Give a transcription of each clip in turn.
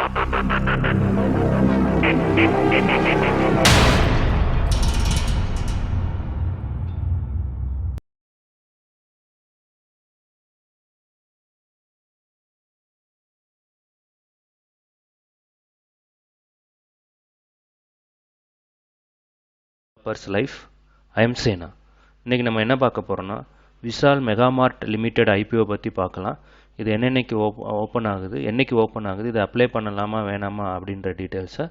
Purse life I am சேனா. இன்றைக்கி நம்ம என்ன பார்க்க போகிறோன்னா விஷால் மெகாமார்ட் லிமிடெட் ஐபிஓ பற்றி பார்க்கலாம். இது என்னென்னைக்கு ஓப்பன் ஆகுது, என்னைக்கு ஓப்பன் ஆகுது, இதை அப்ளை பண்ணலாமா வேணாமா அப்படின்ற டீட்டெயில்ஸை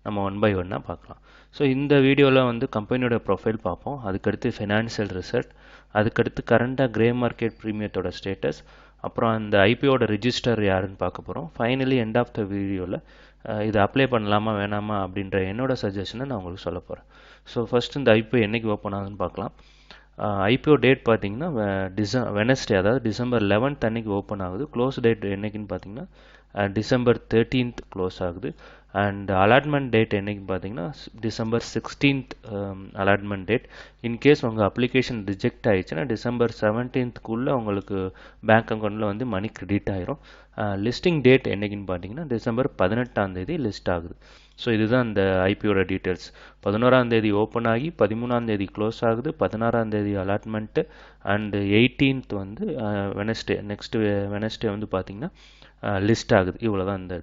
நம்ம ஒன் பை ஒன்னாக பார்க்கலாம். ஸோ இந்த வீடியோவில் வந்து கம்பெனியோட ப்ரொஃபைல் பார்ப்போம், அதுக்கடுத்து ஃபினான்ஷியல் ரிசல்ட், அதுக்கடுத்து கரண்டாக கிரே மார்க்கெட் ப்ரீமியத்தோட ஸ்டேட்டஸ், அப்புறம் அந்த ஐபிஓட ரிஜிஸ்டர் யாருன்னு பார்க்க போகிறோம். ஃபைனலி எண்ட் ஆஃப் த வீடியோவில் இதை அப்ளை பண்ணலாமா வேணாமா அப்படின்ற என்னோட சஜஷனை நான் உங்களுக்கு சொல்ல போகிறேன். ஸோ ஃபஸ்ட்டு இந்த ஐபிஓ என்றைக்கு ஓப்பன் ஆகுதுன்னு பார்க்கலாம். ஐபிஓ டேட் பார்த்தீங்கன்னா வெனஸ்டே, அதாவது டிசம்பர் 11th அன்னைக்கு ஓப்பன் ஆகுது. க்ளோஸ் டேட் என்னைக்குன்னு பார்த்தீங்கன்னா டிசம்பர் 13th க்ளோஸ் ஆகுது. அண்ட் அலாட்மெண்ட் டேட் என்னைக்குன்னு பார்த்தீங்கன்னா December 16th allotment date. In case உங்கள் அப்ளிகேஷன் ரிஜெக்ட் ஆயிடுச்சுன்னா டிசம்பர் 17th உங்களுக்கு பேங்க் அக்கௌண்ட்டில் வந்து மணி கிரெடிட் ஆயிரும். லிஸ்டிங் டேட் என்னைக்குன்னு பார்த்தீங்கன்னா டிசம்பர் 18 லிஸ்ட் ஆகுது. ஸோ இதுதான் இந்த ஐபிஓட டீட்டெயில்ஸ். 11 ஓப்பன் ஆகி 13 க்ளோஸ் ஆகுது, 16 அலாட்மெண்ட்டு, அண்டு 18th வந்து வெனஸ்டே, நெக்ஸ்ட் வெனஸ்டே வந்து பார்த்தீங்கன்னா லிஸ்ட் ஆகுது. இவ்வளோ தான் இந்த.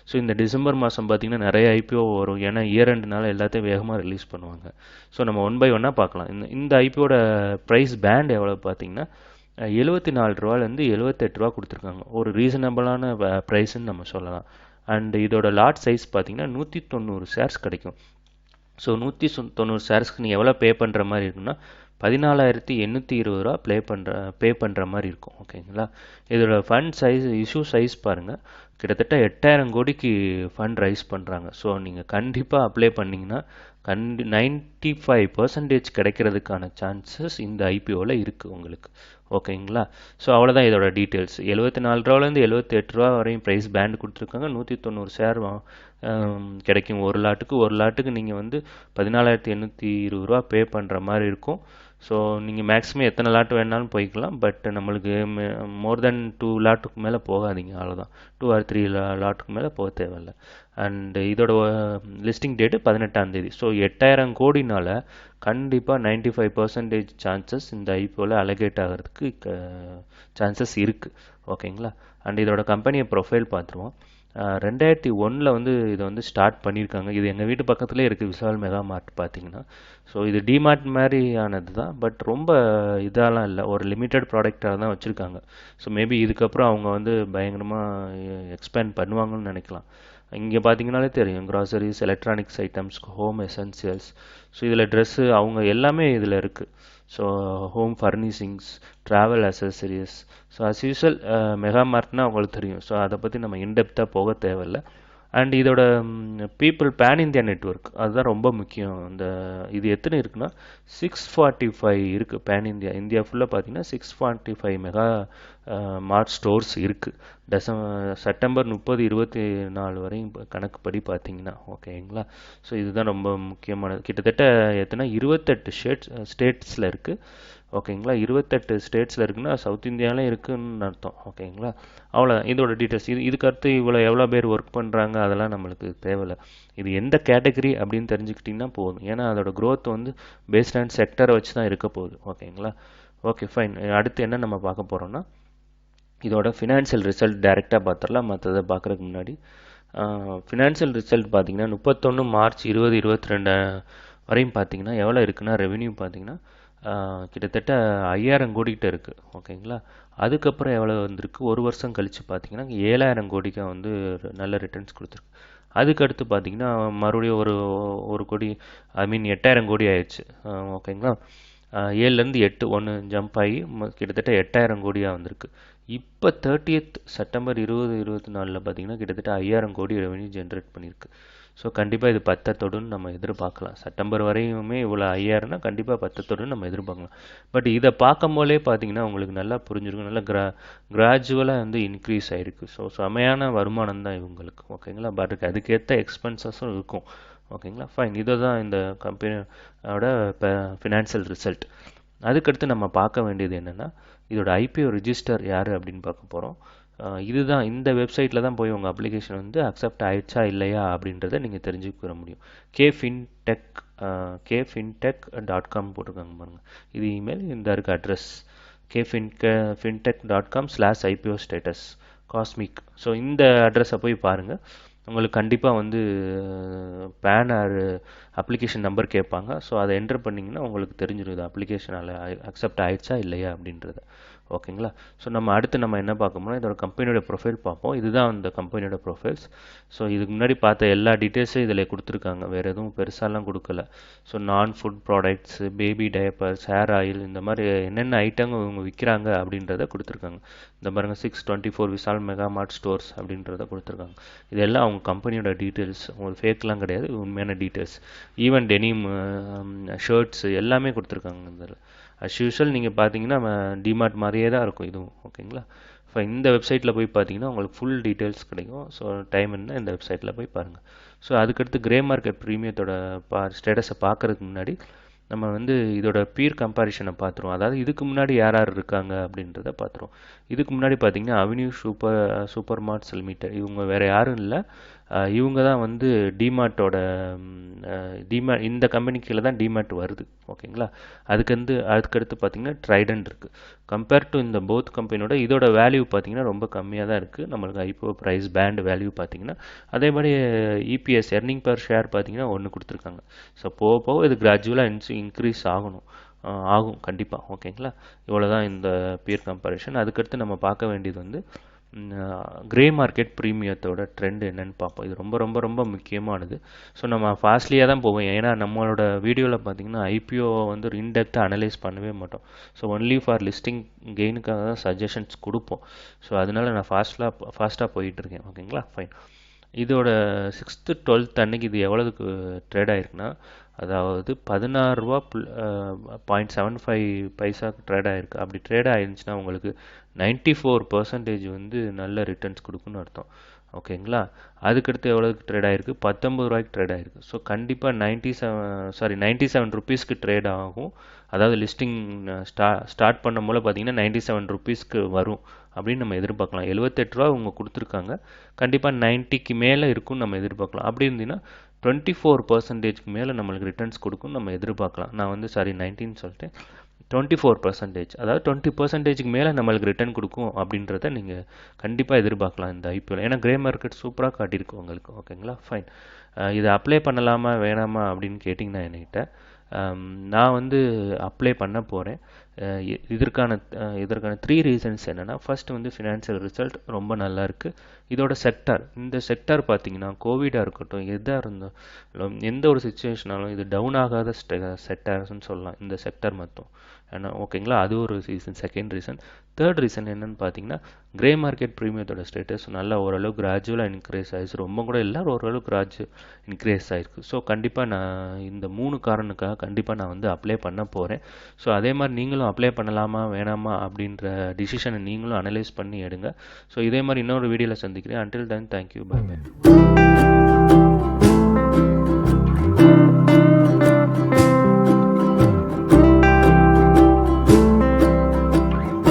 ஸோ இந்த டிசம்பர் மாதம் பார்த்தீங்கன்னா நிறைய ஐபிஓ வரும், ஏன்னா இயர் ரெண்டுனால எல்லாத்தையும் வேகமாக ரிலீஸ் பண்ணுவாங்க. ஸோ நம்ம ஒன் பை ஒன்னாக பார்க்கலாம். இந்த ஐபிஓட ப்ரைஸ் பேண்ட் எவ்வளோ பார்த்தீங்கன்னா 74 ரூபாலேருந்து 78 ரூபா கொடுத்துருக்காங்க. ஒரு ரீசனபிளான ப்ரைஸ்ன்னு நம்ம சொல்லலாம். அண்ட் இதோட லாட் சைஸ் பார்த்தீங்கன்னா 190 ஷேர்ஸ் கிடைக்கும். ஸோ 190 ஷேர்ஸ்க்கு நீங்கள் எவ்வளோ பே பண்ணுற மாதிரி இருக்குன்னா 14,820 ரூபா பே பண்ணுற மாதிரி இருக்கும். ஓகேங்களா. இதோட ஃபண்ட் சைஸ், இஷ்யூ சைஸ் பாருங்கள், கிட்டத்தட்ட 8000 கோடிக்கு ஃபண்ட் ரைஸ் பண்ணுறாங்க. ஸோ நீங்கள் கண்டிப்பாக அப்ளை பண்ணிங்கன்னா 95% கிடைக்கிறதுக்கான சான்சஸ் இந்த ஐபிஓவில் இருக்குது உங்களுக்கு. ஓகேங்களா. ஸோ அவ்வளோதான் இதோட டீட்டெயில்ஸ். 74 ரூபாலேருந்து 78 ரூபா வரையும் ப்ரைஸ் பேண்ட் கொடுத்துருக்காங்க. 190 ஷேர் கிடைக்கும். ஒரு லாட்டுக்கு நீங்கள் வந்து 14,820 ரூபா பே பண்ணுற மாதிரி இருக்கும். ஸோ நீங்கள் மேக்ஸிமம் எத்தனை லாட் வேணாலும் போய்க்கலாம். பட் நம்மளுக்கு மோர் தென் 2 லாட்டுக்கு மேலே போகாதீங்க, அவ்வளோதான். 2 or 3 லாட்டுக்கு மேலே போக தேவையில்லை. அண்டு இதோட லிஸ்டிங் டேட்டு 18. ஸோ 8000 கோடினால கண்டிப்பாக 95% சான்சஸ் இந்த ஐபிஓவில் அலகேட் ஆகிறதுக்கு சான்சஸ் இருக்குது. ஓகேங்களா. அண்ட் இதோட கம்பெனியை ப்ரொஃபைல் பார்த்துருவோம். 2001 வந்து இதை வந்து ஸ்டார்ட் பண்ணியிருக்காங்க. இது எங்கள் வீட்டு பக்கத்துலேயே இருக்குது, விஷால் மெகா மார்ட் பார்த்தீங்கன்னா. ஸோ இது டிமார்ட் மாதிரியானது தான், பட் ரொம்ப இதெல்லாம் இல்லை, ஒரு லிமிட்டட் ப்ராடக்டாக தான் வச்சுருக்காங்க. ஸோ மேபி இதுக்கப்புறம் அவங்க வந்து பயங்கரமாக எக்ஸ்பேண்ட் பண்ணுவாங்கன்னு நினைக்கலாம். இங்கே பார்த்தீங்கன்னாலே தெரியும், groceries, electronics items, home essentials. So இதில் ட்ரெஸ்ஸு அவங்க எல்லாமே இதில் இருக்குது. So home furnishings, travel accessories. So as usual mega மார்ட்னா உங்களுக்கு தெரியும். ஸோ அதை பற்றி நம்ம இன்டெப்த்தாக போக தேவையில்லை. அண்ட் இதோட பீப்புள் பேன் இந்தியா நெட்ஒர்க், அதுதான் ரொம்ப முக்கியம். இது எத்தனை இருக்குன்னா 645 இருக்குது பேன் இந்தியா ஃபுல்லாக பார்த்தீங்கன்னா 645 மெகா மார்ட் ஸ்டோர்ஸ் இருக்குது. செப்டம்பர் 30, 24 வரையும் கணக்குப்படி பார்த்தீங்கன்னா. ஓகேங்களா. ஸோ இதுதான் ரொம்ப முக்கியமானது. கிட்டத்தட்ட எத்தனை 28 ஸ்டேட்ஸில் இருக்குது. ஓகேங்களா. 28 ஸ்டேட்ஸில் இருக்குன்னா சவுத் இந்தியாவிலே இருக்குன்னு அர்த்தம். ஓகேங்களா. அவ்வளோதான் இதோட டீட்டெயில்ஸ். இதுக்கு அடுத்து எவ்வளோ பேர் ஒர்க் பண்ணுறாங்க அதெல்லாம் நம்மளுக்கு தேவையில்லை. இது எந்த கேட்டகரி அப்படின்னு தெரிஞ்சுக்கிட்டிங்கன்னா போதும், ஏன்னா அதோட க்ரோத் வந்து பேஸ்ட் ஆன் செக்டரை வச்சு தான் இருக்க போகுது. ஓகேங்களா. Okay fine. அடுத்து என்ன நம்ம பார்க்க போகிறோம்னா இதோட ஃபினான்ஷியல் ரிசல்ட் டைரெக்டாக பார்த்துடலாம். மற்றதை பார்க்குறதுக்கு முன்னாடி ஃபினான்ஷியல் ரிசல்ட் பார்த்தீங்கன்னா 31 மார்ச் 2022 வரையும் பார்த்தீங்கன்னா எவ்வளோ இருக்குன்னா ரெவென்யூ பார்த்தீங்கன்னா கிட்டத்தட்ட 5000 கோடிக்கிட்ட இருக்குது. ஓகேங்களா. அதுக்கப்புறம் எவ்வளோ வந்திருக்கு, ஒரு வருஷம் கழித்து பார்த்தீங்கன்னா 7000 கோடிக்கு வந்து நல்ல ரிட்டர்ன்ஸ் கொடுத்துருக்கு. அதுக்கடுத்து பார்த்தீங்கன்னா மறுபடியும் ஒரு கோடி, ஐ மீன் 8000 கோடி ஆயிடுச்சு. ஓகேங்களா. 7லேருந்து 8 ஒன்று ஜம்ப் ஆகி கிட்டத்தட்ட 8000 கோடியாக வந்திருக்கு. இப்போ 30th செப்டம்பர் 2024 பார்த்தீங்கன்னா கிட்டத்தட்ட 5000 கோடி ரெவென்யூ ஜென்ரேட் பண்ணியிருக்கு. ஸோ கண்டிப்பாக இது 10 தொடுன்னு நம்ம எதிர்பார்க்கலாம். செப்டம்பர் வரையுமே இவ்வளோ 5000னா கண்டிப்பாக 10 தொடுன்னு நம்ம எதிர்பார்க்கலாம். பட் இதை பார்க்கும் போலே பார்த்தீங்கன்னா உங்களுக்கு நல்லா புரிஞ்சிருக்கும், நல்லா கிராஜுவலாக வந்து இன்க்ரீஸ் ஆகிருக்கு. ஸோ செமையான வருமானம் தான் இவங்களுக்கு. ஓகேங்களா. பட் அதுக்கேற்ற எக்ஸ்பென்சஸும் இருக்கும். ஓகேங்களா. ஃபைன். இதை தான் இந்த கம்பெனியோட ஃபினான்ஷியல் ரிசல்ட். அதுக்கடுத்து நம்ம பார்க்க வேண்டியது என்னென்னா இதோட ஐபிஓ ரிஜிஸ்டர் யார் அப்படின்னு பார்க்க போகிறோம். இதுதான் இந்த வெப்சைட்டில் தான் போய் உங்கள் அப்ளிகேஷன் வந்து அக்செப்ட் ஆயிடுச்சா இல்லையா அப்படின்றத நீங்கள் தெரிஞ்சுக்க முடியும். kfintech.com போட்டிருக்காங்க பாருங்கள், இது இமெயில், இந்த இருக்க address kfintech.com/IPO status cosmic. So இந்த அட்ரஸை போய் பாருங்கள். உங்களுக்கு கண்டிப்பாக வந்து பேன் ஆர் அப்ளிகேஷன் நம்பர் கேட்பாங்க. ஸோ அதை என்டர் பண்ணிங்கன்னா உங்களுக்கு தெரிஞ்சிடும் இது அப்ளிகேஷனால் அக்செப்ட் ஆயிடுச்சா இல்லையா அப்படின்றது. ஓகேங்களா? ஸோ நம்ம அடுத்து நம்ம என்ன பார்க்க போனால் இதோட கம்பெனியோட ப்ரொஃபைல் பார்ப்போம். இதுதான் அந்த கம்பெனியோட ப்ரொஃபைல்ஸ். ஸோ இதுக்கு முன்னாடி பார்த்த எல்லா டீட்டெயில்ஸும் இதில் கொடுத்துருக்காங்க, வேறு எதுவும் பெருசாலாம் கொடுக்கல. ஸோ நான் food products, baby diapers, hair oil, இந்த மாதிரி என்னென்ன ஐட்டங்கள் இவங்க விற்கிறாங்க அப்படின்றத கொடுத்துருக்காங்க. இந்த பாருங்க 624 விசால் மெகா மார்ட் ஸ்டோர்ஸ் அப்படின்றத கொடுத்துருக்காங்க. இதெல்லாம் அவங்க கம்பெனியோட டீட்டெயில்ஸ், உங்களுக்கு ஃபேக்லாம் கிடையாது, உண்மையான டீட்டெயில்ஸ். ஈவன் டெனிம் ஷர்ட்ஸு எல்லாமே கொடுத்துருக்காங்க. இதில் அஸ் யூஷுவல் நீங்கள் பார்த்தீங்கன்னா டிமார்ட் மாதிரியே தான் இருக்கும் இதுவும். ஓகேங்களா? இப்போ இந்த வெப்சைட்டில் போய் பார்த்தீங்கன்னா உங்களுக்கு ஃபுல் டீட்டெயில்ஸ் கிடைக்கும். ஸோ டைம் இருந்தால் இந்த வெப்சைட்டில் போய் பாருங்கள். ஸோ அதுக்கடுத்து கிரே மார்க்கெட் ப்ரீமியத்தோட ஸ்டேட்டஸை பார்க்குறதுக்கு முன்னாடி நம்ம வந்து இதோட பீர் கம்பேரிஷனை பார்த்துருவோம். அதாவது இதுக்கு முன்னாடி யார் யார் இருக்காங்க அப்படின்றத பார்த்துருவோம். இதுக்கு முன்னாடி பார்த்தீங்கன்னா அவென்யூ சூப்பர் மார்ட்ஸ் லிமிடெட், இவங்க வேறு யாரும் இல்லை, இவங்க தான் வந்து டிமார்ட்டோட டிமார்ட், இந்த கம்பெனி கீழே தான் டிமார்ட் வருது. ஓகேங்களா? அதுக்கடுத்து பார்த்தீங்கன்னா ட்ரைடன்ட் இருக்குது. கம்பேர் டு இந்த போத் கம்பெனியோட இதோட வேல்யூ பார்த்தீங்கன்னா ரொம்ப கம்மியாக தான் இருக்குது. நம்மளுக்கு ஐபிஓ ப்ரைஸ் பேண்ட் வேல்யூ பார்த்தீங்கன்னா அதே மாதிரி இபிஎஸ் எர்னிங் பர் ஷேர் பார்த்தீங்கன்னா 1 கொடுத்துருக்காங்க. ஸோ போக போக இது கிராஜுவலாக இன்க்ரீஸ் ஆகும் கண்டிப்பாக. ஓகேங்களா? இவ்வளோ தான் இந்த பியர் கம்பேரிஷன். அதுக்கடுத்து நம்ம பார்க்க வேண்டியது வந்து கிரே மார்க்கெட் ப்ரீமியத்தோட ட்ரெண்ட் என்னன்னு பார்ப்போம். இது ரொம்ப ரொம்ப ரொம்ப முக்கியமானது. ஸோ நம்ம ஃபாஸ்ட்லியாக தான் போவோம், ஏன்னா நம்மளோட வீடியோவில் பார்த்தீங்கன்னா ஐபிஓ வந்து இன்டெப்த்தாக அனலைஸ் பண்ணவே மாட்டோம். ஸோ ஒன்லி ஃபார் லிஸ்டிங் கெயினுக்காக தான் சஜஷன்ஸ் கொடுப்போம். ஸோ அதனால நான் ஃபாஸ்ட்டாக போயிட்டுருக்கேன். ஓகேங்களா? ஃபைன். இதோட 6th 12th அன்னைக்கு இது எவ்வளோதுக்கு ட்ரேட் ஆகிருக்குன்னா, அதாவது 16 ரூபா 0.75 பைசாக்கு ட்ரேட் ஆகிருக்கு. அப்படி ட்ரேட் ஆகிருந்துச்சுன்னா உங்களுக்கு 94% வந்து நல்ல ரிட்டர்ன்ஸ் கொடுக்குன்னு அர்த்தம். ஓகேங்களா? அதுக்கடுத்து எவ்வளோக்கு ட்ரேட் ஆகிருக்கு? 19 ரூபாய்க்கு ட்ரேட் ஆகிருக்கு. ஸோ கண்டிப்பாக 97 ருபீஸ்க்கு ட்ரேட் ஆகும். அதாவது லிஸ்டிங் ஸ்டார்ட் பண்ணும் போல பார்த்தீங்கன்னா 97 ருபீஸ்க்கு வரும் அப்படின்னு நம்ம எதிர்பார்க்கலாம். 78 ரூபா அவங்க கொடுத்துருக்காங்க, கண்டிப்பாக 90க்கு மேலே இருக்கும்னு நம்ம எதிர்பார்க்கலாம். அப்படி இருந்தீங்கன்னா 24%க்கு மேலே நம்மளுக்கு ரிட்டர்ன்ஸ் கொடுக்கும்னு நம்ம எதிர்பார்க்கலாம். நான் வந்து 19 சொல்லிட்டேன், 24%, அதாவது 20%க்கு மேலே நம்மளுக்கு ரிட்டர்ன் கொடுக்கும் அப்படின்றத நீங்கள் கண்டிப்பாக எதிர்பார்க்கலாம் இந்த ஐபிஓவில். ஏன்னா கிரே மார்க்கெட் சூப்பராக காட்டியிருக்கு உங்களுக்கு. ஓகேங்களா? ஃபைன். இதை அப்ளை பண்ணலாமா வேணாமா அப்படின்னு கேட்டிங்கன்னா என்கிட்ட, நான் வந்து அப்ளை பண்ண போகிறேன். இதற்கான 3 ரீசன்ஸ் என்னென்னா, ஃபர்ஸ்ட் வந்து ஃபினான்ஷியல் ரிசல்ட் ரொம்ப நல்லா இருக்குது. இதோட செக்டார், இந்த செக்டார் பார்த்தீங்கன்னா கோவிடாக இருக்கட்டும், எதாக இருந்தாலும் எந்த ஒரு சுச்சுவேஷனாலும் இது டவுன் ஆகாத செக்டார்ஸ்ன்னு சொல்லலாம் இந்த செக்டார் மட்டும். ஏன்னா ஓகேங்களா? அது ஒரு reason. Second reason. Third reason என்னன்னு பார்த்தீங்கன்னா, கிரே மார்க்கெட் ப்ரீமியத்தோட ஸ்டேட்டஸ் நல்லா ஓரளவு கிராஜுவலாக இன்க்ரீஸ் ஆகிடுச்சு. ரொம்ப கூட இல்லை, ஓரளவு இன்க்ரீஸ் ஆகிருக்கு. ஸோ கண்டிப்பாக நான் இந்த 3 காரணத்துக்காக கண்டிப்பாக நான் வந்து அப்ளை பண்ண போகிறேன். ஸோ அதே மாதிரி நீங்களும் அப்ளை பண்ணலாமா வேணாமா அப்படின்ற டிசிஷனை நீங்களும் அனலைஸ் பண்ணி எடுங்க. ஸோ இதே மாதிரி இன்னொரு வீடியோவில் சந்திக்கிறேன். Until then, thank you, bye by.